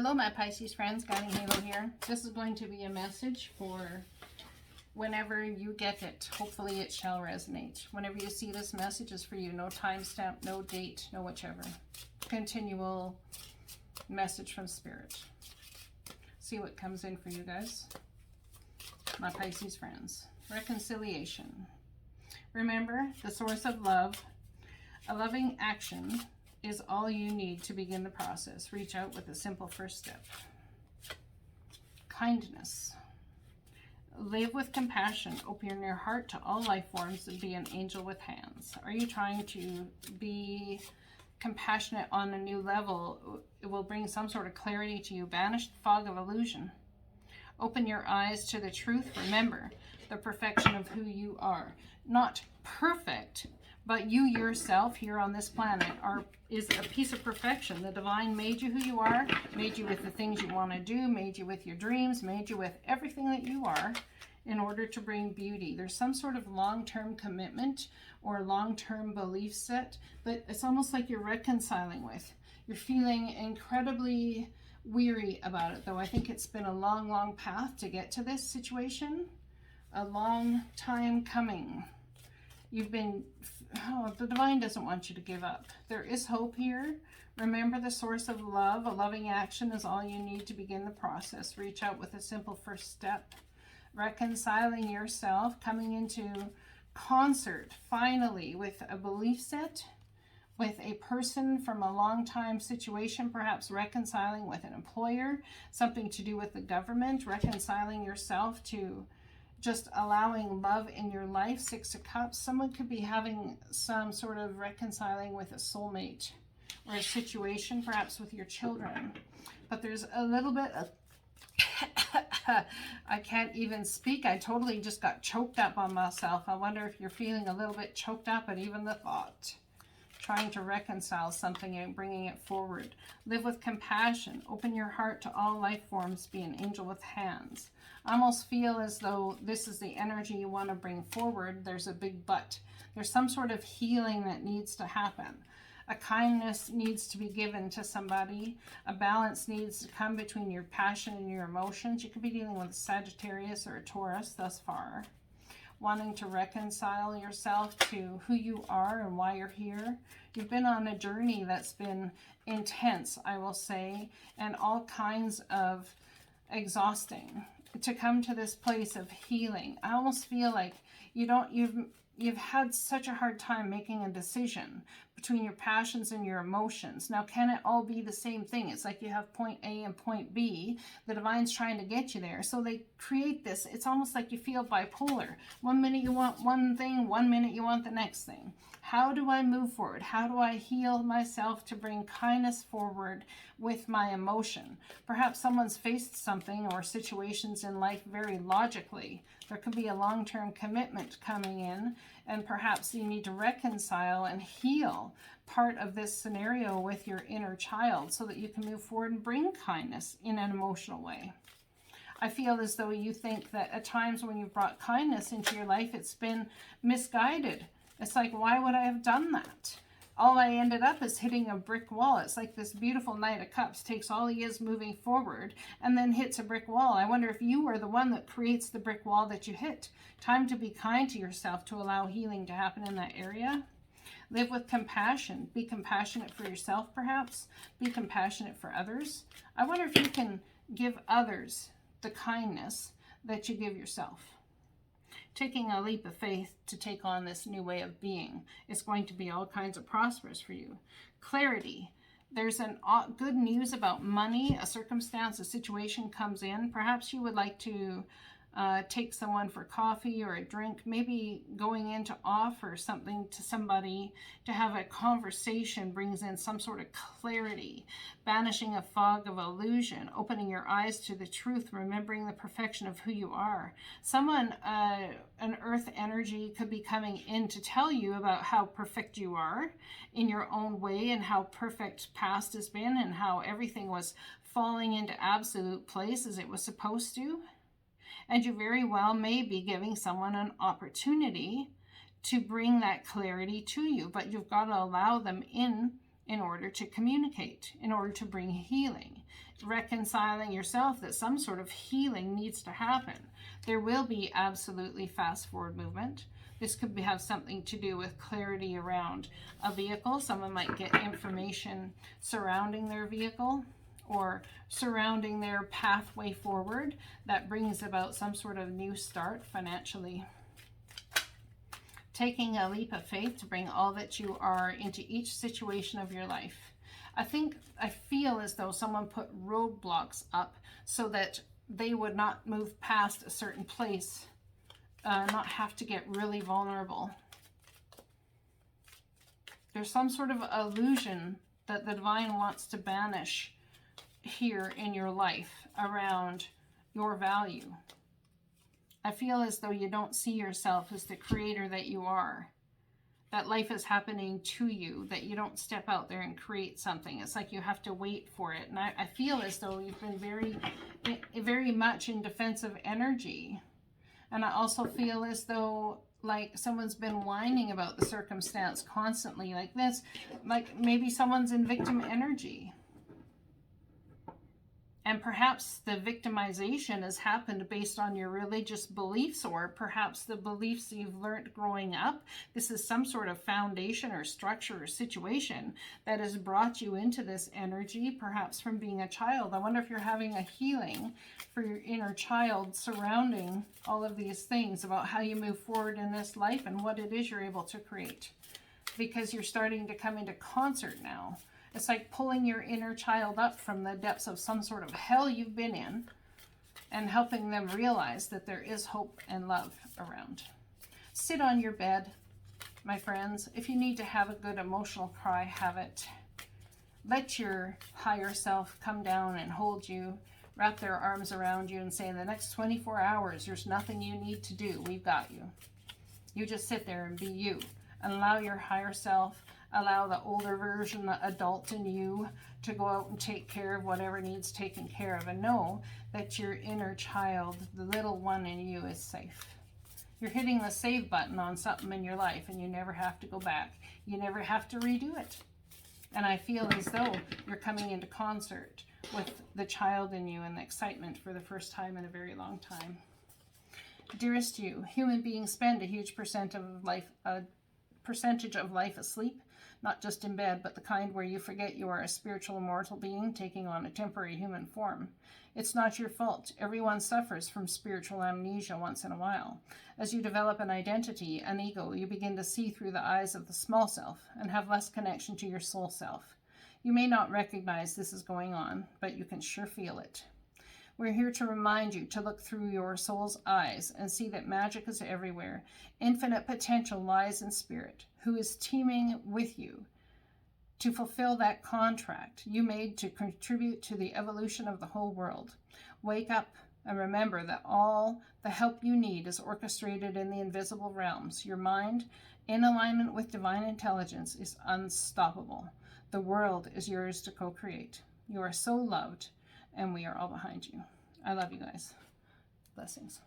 Hello, my Pisces friends. Guiding Halo here. This is going to be a message for whenever you get it. Hopefully it shall resonate. Whenever you see this message is for you. No timestamp, no date, no whichever. Continual message from Spirit. See what comes in for you guys. My Pisces friends. Reconciliation. Remember, the source of love, a loving action, is all you need to begin the process. Reach out with a simple first step. Kindness. Live with compassion. Open your heart to all life forms and be an angel with hands. Are you trying to be compassionate on a new level? It will bring some sort of clarity to you. Banish the fog of illusion. Open your eyes to the truth. Remember the perfection of who you are. Not perfect, but you yourself here on this planet is a piece of perfection. The divine made you who you are, made you with the things you want to do, made you with your dreams, made you with everything that you are in order to bring beauty. There's some sort of long-term commitment or long-term belief set, but it's almost like you're reconciling with. You're feeling incredibly weary about it, though. I think it's been a long, long path to get to this situation. A long time coming. You've been, the divine doesn't want you to give up. There is hope here. Remember the source of love. A loving action is all you need to begin the process. Reach out with a simple first step. Reconciling yourself, coming into concert, finally, with a belief set, with a person from a long time situation, perhaps reconciling with an employer, something to do with the government, reconciling yourself to just allowing love in your life. Six of Cups. Someone could be having some sort of reconciling with a soulmate or a situation, perhaps with your children. But there's a little bit of I can't even speak. I totally just got choked up on myself. I wonder if you're feeling a little bit choked up at even the thought. Trying to reconcile something and bringing it forward. Live with compassion. Open your heart to all life forms. Be an angel with hands. I almost feel as though this is the energy you want to bring forward. There's a big but. There's some sort of healing that needs to happen. A kindness needs to be given to somebody. A balance needs to come between your passion and your emotions. You could be dealing with a Sagittarius or a Taurus thus far. Wanting to reconcile yourself to who you are and why you're here. You've been on a journey that's been intense, I will say, and all kinds of exhausting. To come to this place of healing, I almost feel like you've had such a hard time making a decision between your passions and your emotions. Now, can it all be the same thing? It's like you have point A and point B. The divine's trying to get you there. So they create this. It's almost like you feel bipolar. 1 minute you want one thing, 1 minute you want the next thing. How do I move forward? How do I heal myself to bring kindness forward with my emotion? Perhaps someone's faced something or situations in life very logically. There could be a long-term commitment coming in, and perhaps you need to reconcile and heal part of this scenario with your inner child so that you can move forward and bring kindness in an emotional way. I feel as though you think that at times when you've brought kindness into your life, it's been misguided. It's like, why would I have done that? All I ended up is hitting a brick wall. It's like this beautiful Knight of Cups takes all he is moving forward and then hits a brick wall. I wonder if you were the one that creates the brick wall that you hit. Time to be kind to yourself to allow healing to happen in that area. Live with compassion. Be compassionate for yourself, perhaps. Be compassionate for others. I wonder if you can give others the kindness that you give yourself. Taking a leap of faith to take on this new way of being is going to be all kinds of prosperous for you. Clarity. There's an good news about money. A circumstance, a situation comes in. Perhaps you would like to take someone for coffee or a drink, maybe going in to offer something to somebody, to have a conversation brings in some sort of clarity, banishing a fog of illusion, opening your eyes to the truth, remembering the perfection of who you are. Someone, an earth energy could be coming in to tell you about how perfect you are in your own way and how perfect past has been and how everything was falling into absolute place as it was supposed to. And you very well may be giving someone an opportunity to bring that clarity to you, but you've got to allow them in order to communicate, in order to bring healing, reconciling yourself that some sort of healing needs to happen. There will be absolutely fast forward movement. This could have something to do with clarity around a vehicle. Someone might get information surrounding their vehicle or surrounding their pathway forward that brings about some sort of new start financially. Taking a leap of faith to bring all that you are into each situation of your life. I feel as though someone put roadblocks up so that they would not move past a certain place, not have to get really vulnerable. There's some sort of illusion that the divine wants to banish here in your life around your value. I feel as though you don't see yourself as the creator that you are, that life is happening to you, that you don't step out there and create something. It's like you have to wait for it. And I feel as though you've been very much in defensive energy. And I also feel as though like someone's been whining about the circumstance constantly like this, like maybe someone's in victim energy. And perhaps the victimization has happened based on your religious beliefs, or perhaps the beliefs you've learned growing up. This is some sort of foundation or structure or situation that has brought you into this energy, perhaps from being a child. I wonder if you're having a healing for your inner child surrounding all of these things about how you move forward in this life and what it is you're able to create. Because you're starting to come into concert now. It's like pulling your inner child up from the depths of some sort of hell you've been in and helping them realize that there is hope and love around. Sit on your bed, my friends. If you need to have a good emotional cry, have it. Let your higher self come down and hold you, wrap their arms around you and say, in the next 24 hours, there's nothing you need to do. We've got you. You just sit there and be you and allow your higher self, allow the older version, the adult in you, to go out and take care of whatever needs taken care of. And know that your inner child, the little one in you, is safe. You're hitting the save button on something in your life and you never have to go back. You never have to redo it. And I feel as though you're coming into concert with the child in you and the excitement for the first time in a very long time. Dearest you, human beings spend a huge percentage of life asleep. Not just in bed, but the kind where you forget you are a spiritual immortal being taking on a temporary human form. It's not your fault. Everyone suffers from spiritual amnesia once in a while. As you develop an identity, an ego, you begin to see through the eyes of the small self and have less connection to your soul self. You may not recognize this is going on, but you can sure feel it. We're here to remind you to look through your soul's eyes and see that magic is everywhere. Infinite potential lies in spirit, who is teaming with you to fulfill that contract you made to contribute to the evolution of the whole world. Wake up and remember that all the help you need is orchestrated in the invisible realms. Your mind, in alignment with divine intelligence, is unstoppable. The world is yours to co-create. You are so loved, and we are all behind you. I love you guys. Blessings.